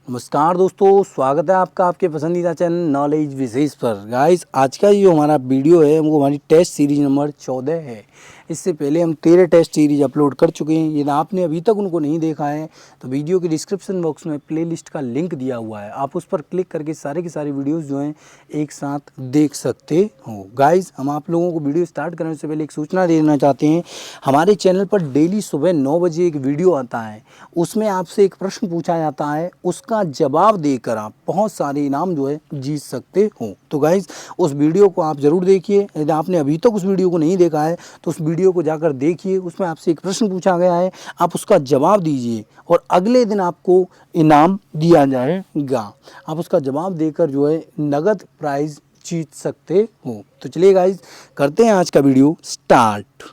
नमस्कार दोस्तों, स्वागत है आपका आपके पसंदीदा चैनल नॉलेज विशेष पर। गाइस, आज का जो हमारा वीडियो है वो हमारी टेस्ट सीरीज नंबर 14 है। इससे पहले हम 13 टेस्ट सीरीज अपलोड कर चुके हैं। यदि आपने अभी तक उनको नहीं देखा है तो वीडियो के डिस्क्रिप्शन बॉक्स में प्लेलिस्ट का लिंक दिया हुआ है, आप उस पर क्लिक करके सारे के सारे वीडियोज़ जो हैं एक साथ देख सकते हो। गाइस, हम आप लोगों को वीडियो स्टार्ट करने से पहले एक सूचना देना चाहते हैं। हमारे चैनल पर डेली सुबह 9 बजे एक वीडियो आता है, उसमें आपसे एक प्रश्न पूछा जाता है, उसका जवाब देकर आप बहुत सारे इनाम जो है जीत सकते हो। तो गाइज, उस वीडियो को आप ज़रूर देखिए। यदि आपने अभी तक उस वीडियो को नहीं देखा है तो उस वीडियो को जाकर देखिए। उसमें आपसे एक प्रश्न पूछा गया है, आप उसका जवाब दीजिए और अगले दिन आपको इनाम दिया जाएगा। आप उसका जवाब देकर जो है नगद प्राइज़ जीत सकते हो। तो चलिए गाइज, करते हैं आज का वीडियो स्टार्ट।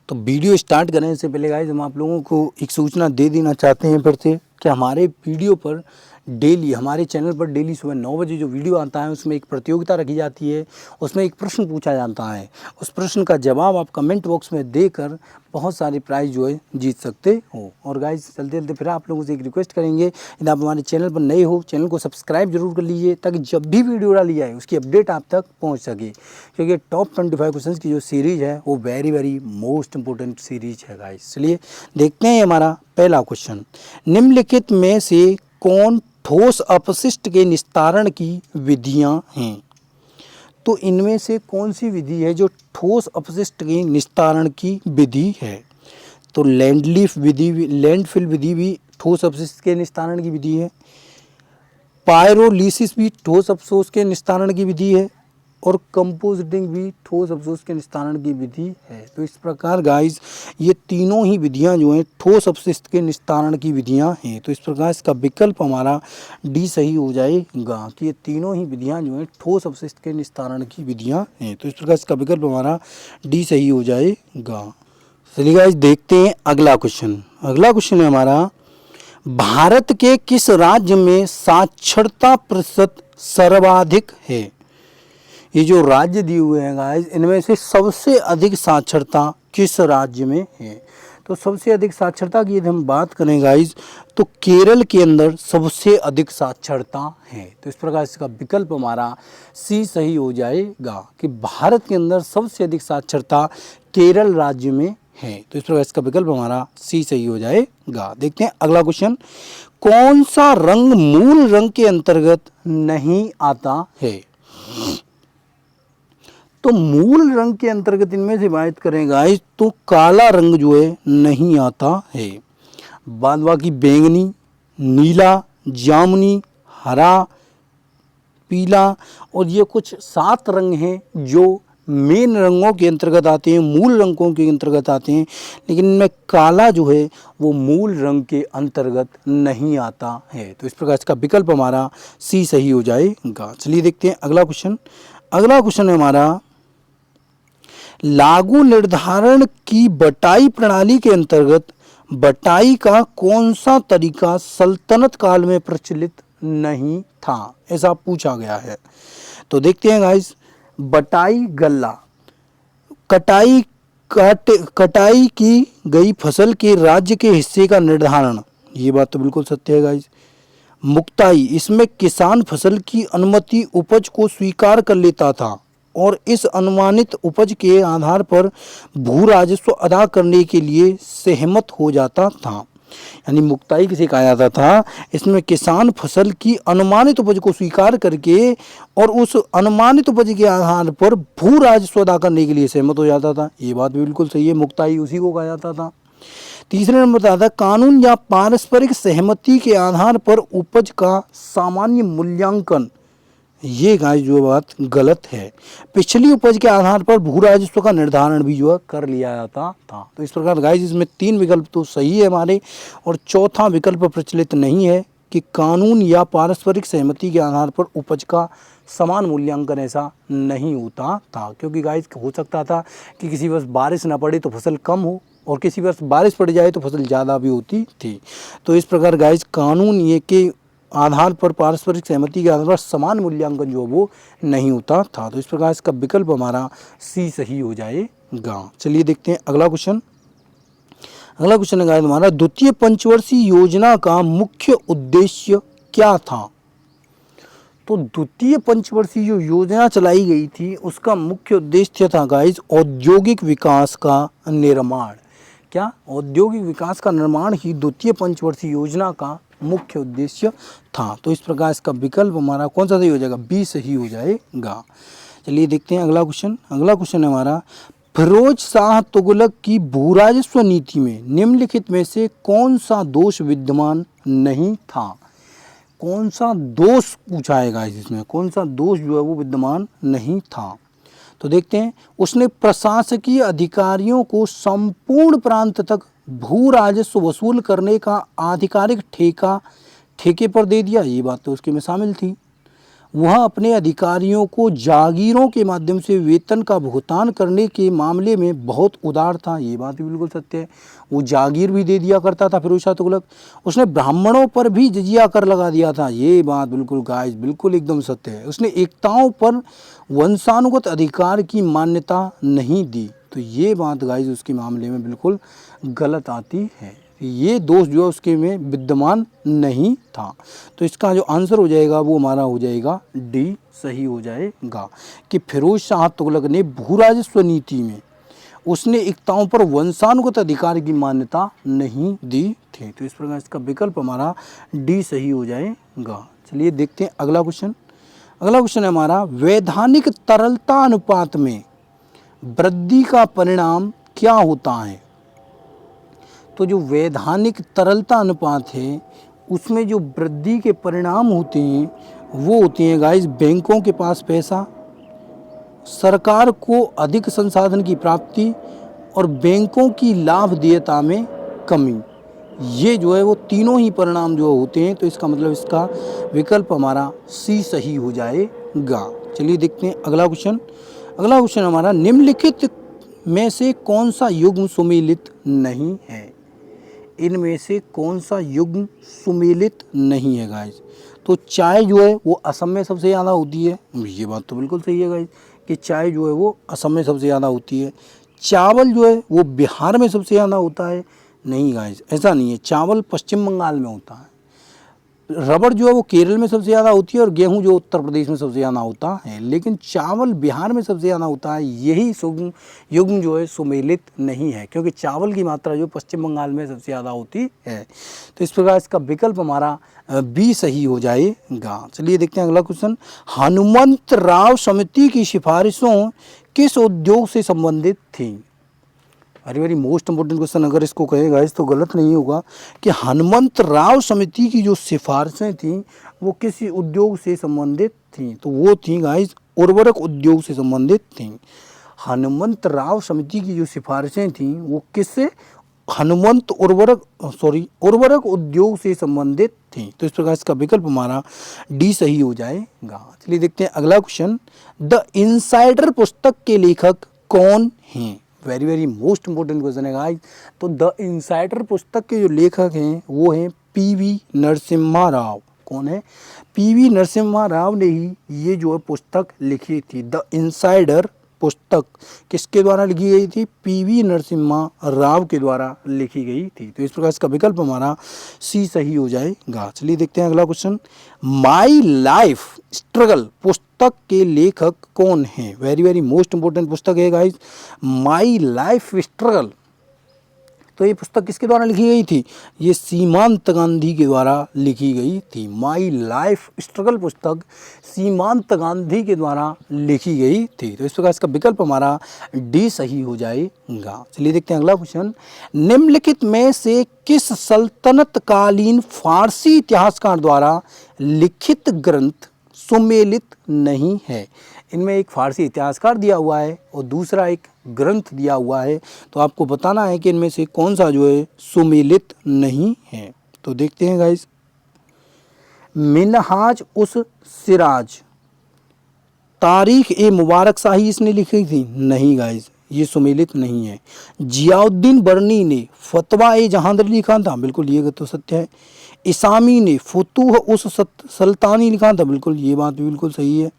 तो वीडियो स्टार्ट करने से पहले गाइस, हम आप लोगों को एक सूचना दे देना चाहते हैं फिर से कि हमारे वीडियो पर डेली, हमारे चैनल पर डेली सुबह 9 बजे जो वीडियो आता है उसमें एक प्रतियोगिता रखी जाती है। उसमें एक प्रश्न पूछा जाता है, उस प्रश्न का जवाब आप कमेंट बॉक्स में देकर बहुत सारे प्राइज़ जो है जीत सकते हो। और गाइस, चलते चलते फिर आप लोगों से एक रिक्वेस्ट करेंगे, यदि आप हमारे चैनल पर नए हो, चैनल को सब्सक्राइब जरूर कर लीजिए ताकि जब भी वीडियो डाली जाए उसकी अपडेट आप तक पहुंच सके। क्योंकि टॉप 25 क्वेश्चंस की जो सीरीज़ है वो वेरी मोस्ट इंपॉर्टेंट सीरीज है गाइस। चलिए देखते हैं हमारा पहला क्वेश्चन। निम्नलिखित में से कौन ठोस अपशिष्ट के निस्तारण की विधियां हैं? तो इनमें से कौन सी विधि है जो ठोस अपशिष्ट के निस्तारण की विधि है? तो लैंडफिल विधि भी ठोस अपशिष्ट के निस्तारण की विधि है। पायरोलिसिस भी ठोस अपशिष्ट के निस्तारण की विधि है और कंपोजिटिंग भी ठोस अपशिष्ट के निस्तारण की विधि है। तो इस प्रकार गाइस, ये तीनों ही विधियां जो हैं ठोस अपशिष्ट के निस्तारण की विधियां हैं। तो इस प्रकार इसका विकल्प हमारा डी सही हो जाएगा कि ये तीनों ही विधियां जो हैं ठोस अपशिष्ट के निस्तारण की विधियां हैं। तो इस प्रकार इसका विकल्प हमारा डी सही हो जाएगा। चलिए गाइस, देखते हैं अगला क्वेश्चन। अगला क्वेश्चन है हमारा, भारत के किस राज्य में साक्षरता प्रतिशत सर्वाधिक है? ये जो राज्य दिए हुए हैं गाइस, इनमें से सबसे अधिक साक्षरता किस राज्य में है? तो सबसे अधिक साक्षरता की यदि हम बात करें गाइस, तो केरल के अंदर सबसे अधिक साक्षरता है। तो इस प्रकार इसका विकल्प हमारा सी सही हो जाएगा कि भारत के अंदर सबसे अधिक साक्षरता केरल राज्य में है। तो इस प्रकार इसका विकल्प हमारा सी सही हो जाएगा। देखते हैं अगला क्वेश्चन। कौन सा रंग मूल रंग के अंतर्गत नहीं आता है? तो मूल रंग के अंतर्गत इनमें से बात करें गाइस, तो काला रंग जो है नहीं आता है। बाद बाकी बैंगनी, नीला, जामुनी, हरा, पीला और ये कुछ 7 रंग हैं जो मेन रंगों के अंतर्गत आते हैं, मूल रंगों के अंतर्गत आते हैं। लेकिन इनमें काला जो है वो मूल रंग के अंतर्गत नहीं आता है। तो इस प्रकार इसका विकल्प हमारा सी सही हो जाएगा। चलिए देखते हैं अगला क्वेश्चन। अगला क्वेश्चन है हमारा, लागू निर्धारण की बटाई प्रणाली के अंतर्गत बटाई का कौन सा तरीका सल्तनत काल में प्रचलित नहीं था? ऐसा पूछा गया है। तो देखते हैं गाइस, बटाई गल्ला, कटाई की गई फसल के राज्य के हिस्से का निर्धारण, ये बात तो बिल्कुल सत्य है गाइस। मुक्ताई, इसमें किसान फसल की अनुमति उपज को स्वीकार कर लेता था और इस अनुमानित उपज के आधार पर भू राजस्व अदा करने के लिए सहमत हो जाता था। यानी मुक्ताई किसे कहा जाता था? इसमें किसान फसल की अनुमानित उपज को स्वीकार करके और उस अनुमानित उपज के आधार पर भू राजस्व अदा करने के लिए सहमत हो जाता था। ये बात बिल्कुल सही है, मुक्ताई उसी को कहा जाता था। तीसरे नंबर पर आता है, कानून या पारस्परिक सहमति के आधार पर उपज का सामान्य मूल्यांकन। ये गाइस जो बात गलत है। पिछली उपज के आधार पर भू राजस्व का निर्धारण भी जो है कर लिया जाता था। तो इस प्रकार गाइस, इसमें 3 विकल्प तो सही है हमारे और चौथा विकल्प प्रचलित नहीं है कि कानून या पारस्परिक सहमति के आधार पर उपज का समान मूल्यांकन ऐसा नहीं होता था। क्योंकि गाइस, हो सकता था कि किसी वर्ष बारिश ना पड़े तो फसल कम हो और किसी वर्ष बारिश पड़ जाए तो फसल ज़्यादा भी होती थी। तो इस प्रकार गाइस, कानून ये के आधार पर पारस्परिक सहमति के आधार पर समान मूल्यांकन जो वो नहीं होता था। तो इस प्रकार इसका विकल्प हमारा सी सही हो जाएगा। चलिए देखते हैं अगला क्वेश्चन। अगला क्वेश्चन है गाइस हमारा, द्वितीय पंचवर्षीय योजना का मुख्य उद्देश्य क्या था? तो द्वितीय पंचवर्षीय जो योजना चलाई गई थी उसका मुख्य उद्देश्य था गाइस औद्योगिक विकास का निर्माण। क्या? औद्योगिक विकास का निर्माण ही द्वितीय पंचवर्षीय योजना का मुख्य उद्देश्य था। तो इस प्रकार इसका विकल्प हमारा कौन सा सही हो जाएगा? बी सही हो जाएगा। चलिए देखते हैं अगला क्वेश्चन। अगला क्वेश्चन है हमारा, फिरोज शाह तुगलक की भू राजस्व नीति में निम्नलिखित में से कौन सा दोष विद्यमान नहीं था? कौन सा दोष पूछा है गाइस इसमें, कौन सा दोष जो है वो विद्यमान नहीं था? तो देखते हैं, उसने प्रशासकीय अधिकारियों को संपूर्ण प्रांत तक भू राजस्व वसूल करने का आधिकारिक ठेके पर दे दिया। ये बात तो उसके में शामिल थी। वह अपने अधिकारियों को जागीरों के माध्यम से वेतन का भुगतान करने के मामले में बहुत उदार था। ये बात भी बिल्कुल सत्य है, वो जागीर भी दे दिया करता था फिरोज शाह तुगलक। उसने ब्राह्मणों पर भी जजिया कर लगा दिया था। ये बात बिल्कुल गाइस बिल्कुल एकदम सत्य है। उसने एकताओं पर वंशानुगत अधिकार की मान्यता नहीं दी। तो ये बात गाइस उसके मामले में बिल्कुल गलत आती है। ये दोष जो है उसके में विद्यमान नहीं था। तो इसका जो आंसर हो जाएगा वो हमारा हो जाएगा डी सही हो जाएगा कि फिरोज शाह तुगलक ने भू राजस्व नीति में उसने एकताओं पर वंशानुगत अधिकार की मान्यता नहीं दी थी। तो इस प्रकार इसका विकल्प हमारा डी सही हो जाएगा। चलिए देखते हैं अगला क्वेश्चन। अगला क्वेश्चन है हमारा, वैधानिक तरलता अनुपात में वृद्धि का परिणाम क्या होता है? तो जो वैधानिक तरलता अनुपात है उसमें जो वृद्धि के परिणाम होते हैं वो होते हैं गाइस बैंकों के पास पैसा, सरकार को अधिक संसाधन की प्राप्ति और बैंकों की लाभदेयता में कमी। ये जो है वो तीनों ही परिणाम जो होते हैं। तो इसका मतलब इसका विकल्प हमारा सी सही हो जाएगा। चलिए देखते हैं अगला क्वेश्चन। अगला क्वेश्चन हमारा, निम्नलिखित में से कौन सा युग्म सुमेलित नहीं है? इनमें से कौन सा युग्म सुमेलित नहीं है गाइस? तो चाय जो है वो असम में सबसे ज़्यादा होती है। ये बात तो बिल्कुल सही है गाइस कि चाय जो है वो असम में सबसे ज़्यादा होती है। चावल जो है वो बिहार में सबसे ज़्यादा होता है। नहीं गाइस, ऐसा नहीं है, चावल पश्चिम बंगाल में होता है। रबड़ जो है वो केरल में सबसे ज़्यादा होती है और गेहूं जो उत्तर प्रदेश में सबसे ज़्यादा होता है। लेकिन चावल बिहार में सबसे ज़्यादा होता है। यही युग्म जो है सुमेलित नहीं है, क्योंकि चावल की मात्रा जो पश्चिम बंगाल में सबसे ज़्यादा होती है। तो इस प्रकार इसका विकल्प हमारा बी सही हो जाएगा। चलिए देखते हैं अगला क्वेश्चन। हनुमंत राव समिति की सिफारिशों किस उद्योग से संबंधित थी? Very most important question. अगर इसको कहेगा इस तो गलत नहीं होगा कि हनुमंत राव समिति की जो सिफारिशें थीं वो किसी उद्योग से संबंधित थीं? तो वो थी गाइस उर्वरक उद्योग से संबंधित थीं। हनुमंत राव समिति की जो सिफारिशें थीं वो किससे? उर्वरक उद्योग से संबंधित थी। तो इस प्रकार इसका विकल्प हमारा डी सही हो जाएगा। चलिए देखते हैं अगला क्वेश्चन। द इनसाइडर पुस्तक के लेखक कौन हैं? वेरी मोस्ट इंपॉर्टेंट क्वेश्चन है गाइस। तो द इनसाइडर पुस्तक के जो लेखक हैं वो हैं पीवी नरसिम्हा राव। कौन है? पीवी नरसिम्हा राव ने ही ये जो है पुस्तक लिखी थी। द इनसाइडर पुस्तक किसके द्वारा लिखी गई थी? पीवी नरसिम्हा राव के द्वारा लिखी गई थी। तो इस प्रकार इसका विकल्प हमारा सी सही हो जाएगा। चलिए देखते हैं अगला क्वेश्चन। माई लाइफ स्ट्रगल पुस्तक के लेखक कौन है? वेरी मोस्ट इंपॉर्टेंट पुस्तक है गाइस माई लाइफ स्ट्रगल। तो ये पुस्तक किसके द्वारा लिखी गई थी? ये सीमांत गांधी के द्वारा लिखी गई थी। माई लाइफ स्ट्रगल पुस्तक सीमांत गांधी के द्वारा लिखी गई थी। तो इस प्रकार इसका विकल्प हमारा डी सही हो जाएगा। चलिए देखते हैं अगला क्वेश्चन। निम्नलिखित में से किस सल्तनत कालीन फारसी इतिहासकार द्वारा लिखित ग्रंथ सुमेलित नहीं है? इनमें एक फारसी इतिहासकार दिया हुआ है और दूसरा एक ग्रंथ दिया हुआ है। तो आपको बताना है कि इनमें से कौन सा जो है सुमेलित नहीं है। तो देखते हैं गाइस। मिनहाज उस सिराज तारीख ए मुबारक शाही इसने लिखी थी? नहीं गाइस, ये सुमेलित नहीं है। जियाउद्दीन बर्नी ने फतवा ए जहांदरी लिखा था? बिल्कुल ये तो सत्य है। इसामी ने फुतूह उस सल्तानी लिखा था? बिल्कुल ये बात भी बिल्कुल सही है।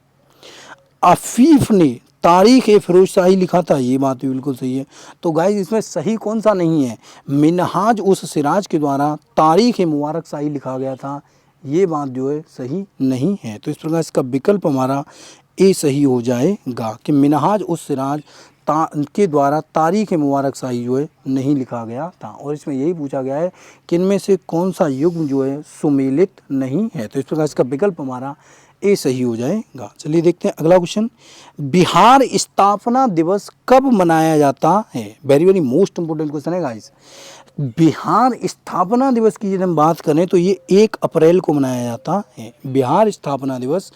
अफीफ ने तारीख ए फिरोजशाही लिखा था, ये बात भी बिल्कुल सही है। तो गाइज इसमें सही कौन सा नहीं है, मिनहाज उस सिराज के द्वारा तारीख ए मुबारक शाही लिखा गया था, ये बात जो है सही नहीं है। तो इस प्रकार इसका विकल्प हमारा ए सही हो जाएगा कि मिनहाज उस सिराज के द्वारा तारीख मुबारक शाही जो है नहीं लिखा गया था। और इसमें यही पूछा गया है कि इनमें से कौन सा युग्म जो है सुमेलित नहीं है। तो इस प्रकार इसका विकल्प हमारा ए सही हो जाएगा। चलिए देखते हैं अगला क्वेश्चन, बिहार स्थापना दिवस कब मनाया जाता है। Very very most important question है गाइस। बिहार स्थापना दिवस की यदि हम बात करें तो ये 1 अप्रैल को मनाया जाता है। बिहार स्थापना दिवस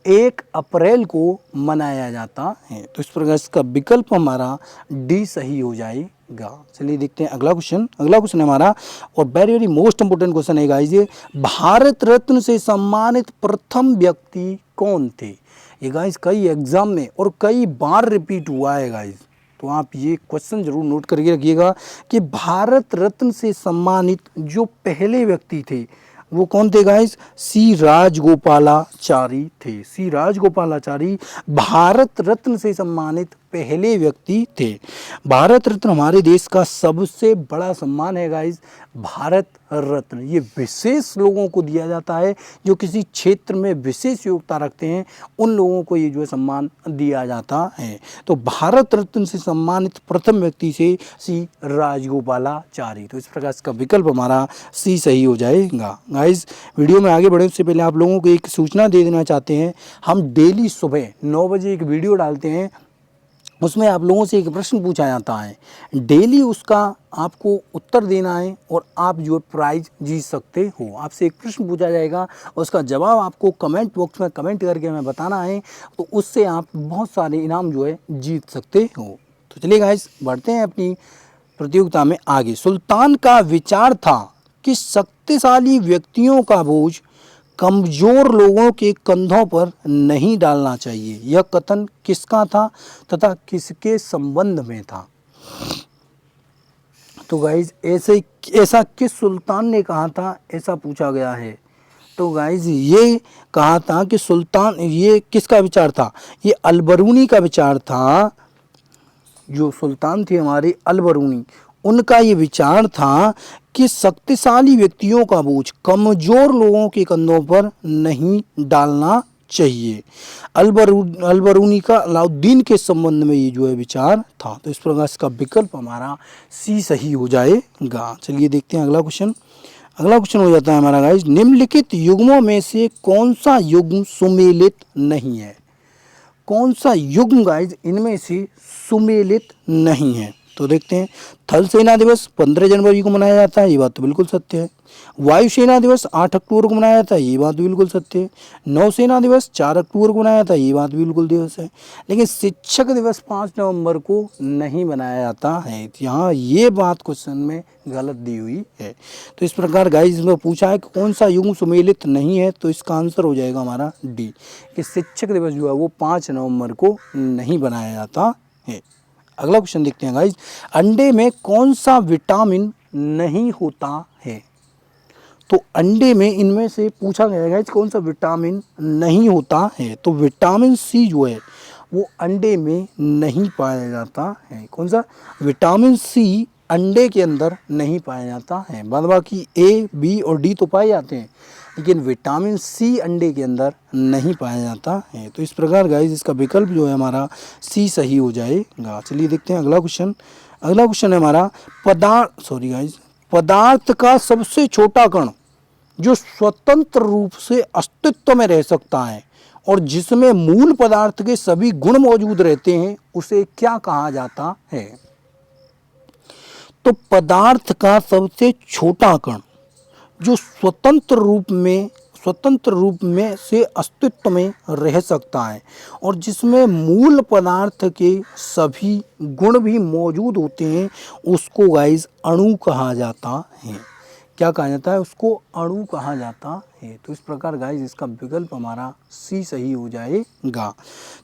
1 अप्रैल को मनाया जाता है। तो इस प्रकार इसका विकल्प हमारा डी सही हो जाएगा। चलिए देखते हैं अगला क्वेश्चन। अगला क्वेश्चन हमारा और very very most important question है गाइस, ये भारत रत्न से सम्मानित प्रथम व्यक्ति कौन थे। ये गाइस कई एग्जाम में और कई बार रिपीट हुआ है गाइस, तो आप ये क्वेश्चन जरूर नोट करके रखिएगा कि भारत रत्न से सम्मानित जो पहले व्यक्ति थे वो कौन थे गाइस, सी राजगोपालाचारी थे। सी राजगोपालाचारी भारत रत्न से सम्मानित पहले व्यक्ति थे। भारत रत्न हमारे देश का सबसे बड़ा सम्मान है गाइस। भारत रत्न ये विशेष लोगों को दिया जाता है जो किसी क्षेत्र में विशेष योग्यता रखते हैं, उन लोगों को ये जो है सम्मान दिया जाता है। तो भारत रत्न से सम्मानित प्रथम व्यक्ति से सी राजगोपालाचारी। तो इस प्रकार इसका विकल्प हमारा सी सही हो जाएगा। गाइस वीडियो में आगे बढ़ने से पहले आप लोगों को एक सूचना दे देना चाहते हैं, हम डेली सुबह 9 बजे एक वीडियो डालते हैं, उसमें आप लोगों से एक प्रश्न पूछा जाता है, डेली उसका आपको उत्तर देना है और आप जो है प्राइज जीत सकते हो। आपसे एक प्रश्न पूछा जाएगा और उसका जवाब आपको कमेंट बॉक्स में कमेंट करके हमें बताना है, तो उससे आप बहुत सारे इनाम जो है जीत सकते हो। तो चलिए गाइस बढ़ते हैं अपनी प्रतियोगिता में आगे। सुल्तान का विचार था कि शक्तिशाली व्यक्तियों का बोझ कमज़ोर लोगों के कंधों पर नहीं डालना चाहिए। यह कथन किसका था तथा किसके संबंध में था। तो गाइज ऐसा किस सुल्तान ने कहा था, ऐसा पूछा गया है। तो गाइज ये कहा था कि सुल्तान, ये किसका विचार था, ये अलबरूनी का विचार था। जो सुल्तान थे हमारे अलबरूनी, उनका ये विचार था कि शक्तिशाली व्यक्तियों का बोझ कमज़ोर लोगों के कंधों पर नहीं डालना चाहिए। अलबरूनी का अलाउद्दीन के संबंध में ये जो है विचार था। तो इस प्रकार इसका विकल्प हमारा सी सही हो जाएगा। चलिए देखते हैं अगला क्वेश्चन। अगला क्वेश्चन हो जाता है हमारा गाइस, निम्नलिखित युग्मों में से कौन सा युग्म सुमेलित नहीं है। कौन सा युग्म गाइस इनमें से सुमेलित नहीं है। तो देखते हैं, थल सेना दिवस 15 जनवरी को मनाया जाता है, ये बात तो बिल्कुल सत्य है। वायुसेना दिवस 8 अक्टूबर को मनाया जाता है, ये बात बिल्कुल सत्य है। नौसेना दिवस 4 अक्टूबर को मनाया जाता है, ये बात बिल्कुल दिवस है। लेकिन शिक्षक दिवस 5 नवंबर को नहीं मनाया जाता है। यहाँ ये बात क्वेश्चन में गलत दी हुई है। तो इस प्रकार गाइस इसमें पूछा है कि कौन सा युग्म सुमेलित नहीं है, तो इसका आंसर हो जाएगा हमारा डी, कि शिक्षक दिवस जो है वो 5 नवंबर को नहीं बनाया जाता है। अगला क्वेश्चन देखते हैं गाइस, अंडे में कौन सा विटामिन नहीं होता है। तो अंडे में इनमें से पूछा गया है गाइस कौन सा विटामिन नहीं होता है। तो विटामिन सी जो है वो अंडे में नहीं पाया जाता है। कौन सा, विटामिन सी अंडे के अंदर नहीं पाया जाता है। बाद बाकी ए, बी और डी तो पाए जाते हैं, लेकिन विटामिन सी अंडे के अंदर नहीं पाया जाता है। तो इस प्रकार गाइस इसका विकल्प जो है हमारा सी सही हो जाएगा। चलिए देखते हैं अगला क्वेश्चन। अगला क्वेश्चन है हमारा पदार्थ का सबसे छोटा कण जो स्वतंत्र रूप से अस्तित्व में रह सकता है और जिसमें मूल पदार्थ के सभी गुण मौजूद रहते हैं, उसे क्या कहा जाता है। तो पदार्थ का सबसे छोटा कण जो स्वतंत्र रूप में से अस्तित्व में रह सकता है और जिसमें मूल पदार्थ के सभी गुण भी मौजूद होते हैं, उसको गाइस अणु कहा जाता है। क्या कहा जाता है, उसको अणु कहा जाता है। तो इस प्रकार गाइस इसका विकल्प हमारा सी सही हो जाएगा।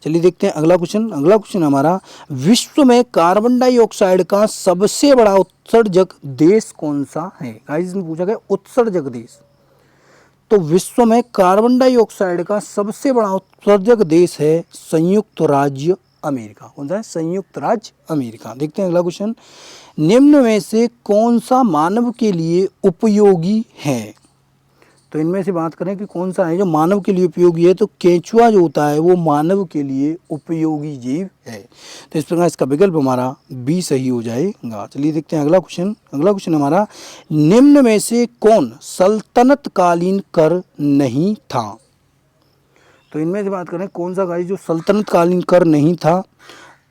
चलिए देखते हैं अगला क्वेश्चन। अगला क्वेश्चन हमारा, विश्व में कार्बन डाइऑक्साइड का सबसे बड़ा उत्सर्जक देश कौन सा है। गाइस इसमें पूछा गया उत्सर्जक देश। तो विश्व में कार्बन डाइऑक्साइड का सबसे बड़ा उत्सर्जक देश है संयुक्त राज्य अमेरिका। कौन सा है? संयुक्त राज्य अमेरिका। देखते हैं अगला क्वेश्चन, निम्न में से कौन सा मानव के लिए उपयोगी है? तो इनमें से बात करें कि कौन सा है जो मानव के लिए उपयोगी है, तो केंचुआ जो होता है वो मानव के लिए उपयोगी जीव है। तो इस प्रकार इसका विकल्प हमारा बी सही हो जाएगा। चलिए देखते हैं अगला क्वेश्चन। अगला क्वेश्चन हमारा, निम्न में से कौन सल्तनत कालीन कर नहीं था? तो इनमें से बात करें कौन सा गाइस जो सल्तनत कालीन कर नहीं था,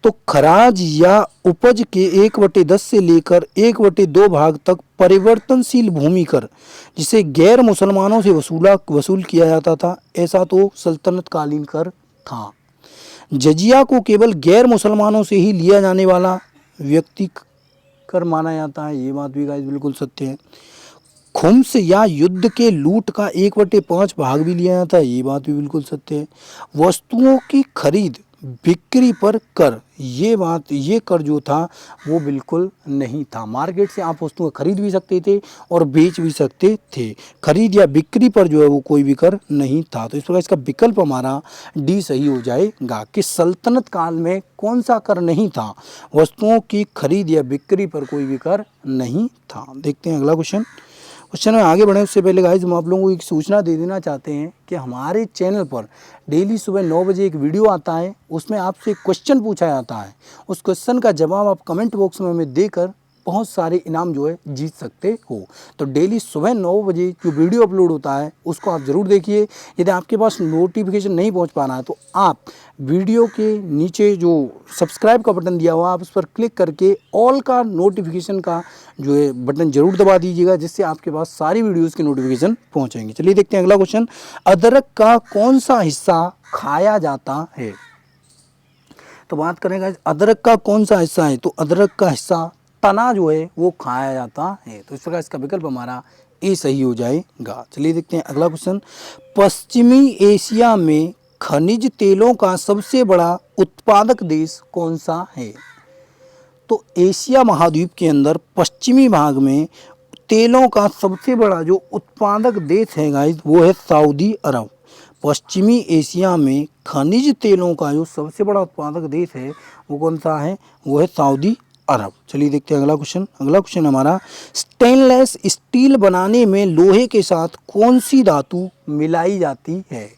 तो खराज या उपज के 1/10 से लेकर 1/2 भाग तक परिवर्तनशील भूमि कर, जिसे गैर मुसलमानों से वसूल किया जाता था, ऐसा तो सल्तनत कालीन कर था। जजिया को केवल गैर मुसलमानों से ही लिया जाने वाला व्यक्ति कर माना जाता है, ये बात भी गाइस बिल्कुल सत्य है। खुम्स या युद्ध के लूट का 1/5 भाग भी लिया जाता है, ये बात भी बिल्कुल सत्य है। वस्तुओं की खरीद बिक्री पर कर, ये कर जो था वो बिल्कुल नहीं था। मार्केट से आप वस्तुएं खरीद भी सकते थे और बेच भी सकते थे, खरीद या बिक्री पर जो है वो कोई भी कर नहीं था। तो इस प्रकार इसका विकल्प हमारा डी सही हो जाएगा कि सल्तनत काल में कौन सा कर नहीं था? वस्तुओं की खरीद या बिक्री पर कोई भी कर नहीं था। देखते हैं अगला क्वेश्चन। क्वेश्चन में आगे बढ़े उससे पहले गाइस हम आप लोगों को एक सूचना दे देना चाहते हैं कि हमारे चैनल पर डेली सुबह 9 बजे एक वीडियो आता है, उसमें आपसे एक क्वेश्चन पूछा जाता है। उस क्वेश्चन का जवाब आप कमेंट बॉक्स में हमें देकर बहुत सारे इनाम जो है जीत सकते हो। तो डेली सुबह 9 बजे जो वीडियो अपलोड होता है उसको आप ज़रूर देखिए। यदि आपके पास नोटिफिकेशन नहीं पहुंच पा रहा है तो आप वीडियो के नीचे जो सब्सक्राइब का बटन दिया हुआ आप उस पर क्लिक करके ऑल का नोटिफिकेशन का जो है बटन जरूर दबा दीजिएगा, जिससे आपके पास सारी वीडियोज़ की नोटिफिकेशन पहुँचेंगे। चलिए देखते हैं अगला क्वेश्चन, अदरक का कौन सा हिस्सा खाया जाता है? तो बात करेंगे अदरक का कौन सा हिस्सा है, तो अदरक का हिस्सा तना जो है वो खाया जाता है। तो इस प्रकार इसका विकल्प हमारा ए सही हो जाएगा। चलिए देखते हैं अगला क्वेश्चन, पश्चिमी एशिया में खनिज तेलों का सबसे बड़ा उत्पादक देश कौन सा है? तो एशिया महाद्वीप के अंदर पश्चिमी भाग में तेलों का सबसे बड़ा जो उत्पादक देश है गाइस वो है सऊदी अरब। पश्चिमी एशिया में खनिज तेलों का जो सबसे बड़ा उत्पादक देश है वो कौन सा है? वो है सऊदी अरब। चलिए देखते हैं अगला क्वेश्चन। अगला क्वेश्चन हमारा, स्टेनलेस स्टील बनाने में लोहे के साथ कौन सी धातु मिलाई जाती है?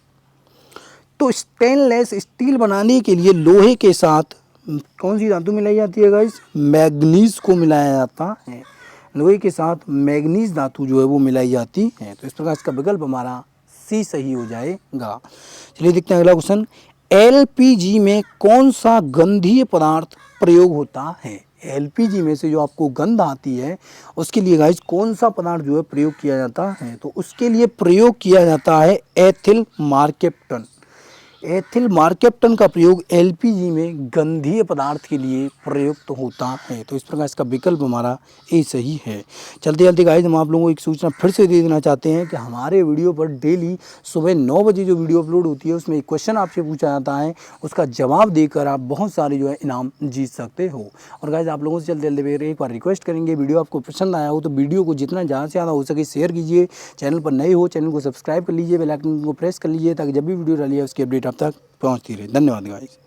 तो स्टेनलेस स्टील बनाने के लिए लोहे के साथ कौन सी धातु मिलाई जाती है गाइस? मैग्नीज को मिलाया जाता है। लोहे के साथ मैग्नीज धातु जो है वो मिलाई जाती है। तो इस प्रकार इसका विकल्प हमारा सी सही हो जाएगा। चलिए देखते हैं अगला क्वेश्चन, एलपीजी में कौन सा गंधीय पदार्थ प्रयोग होता है? एलपीजी में से जो आपको गंध आती है उसके लिए गाइस कौन सा पदार्थ जो है प्रयोग किया जाता है? तो उसके लिए प्रयोग किया जाता है एथिल मार्केप्टन। एथिल मार्केप्टन का प्रयोग एलपीजी में गंधीय पदार्थ के लिए प्रयुक्त होता है। तो इस प्रकार इसका विकल्प हमारा ए सही है। चलते चलते गाइस हम आप लोगों को एक सूचना फिर से दे देना चाहते हैं कि हमारे वीडियो पर डेली सुबह 9 बजे जो वीडियो अपलोड होती है उसमें एक क्वेश्चन आपसे पूछा जाता है, उसका जवाब देकर आप बहुत सारे जो है इनाम जीत सकते हो। और गाइस आप लोगों से चलते चलते एक बार रिक्वेस्ट करेंगे, वीडियो आपको पसंद आया हो तो वीडियो को जितना ज़्यादा से ज़्यादा हो सके शेयर कीजिए। चैनल पर नए हो चैनल को सब्सक्राइब कर लीजिए, बेल आइकन को प्रेस कर लीजिए ताकि जब भी वीडियो डालिए उसकी अपडेट आप तक पहुंचती रहे। धन्यवाद गाइस।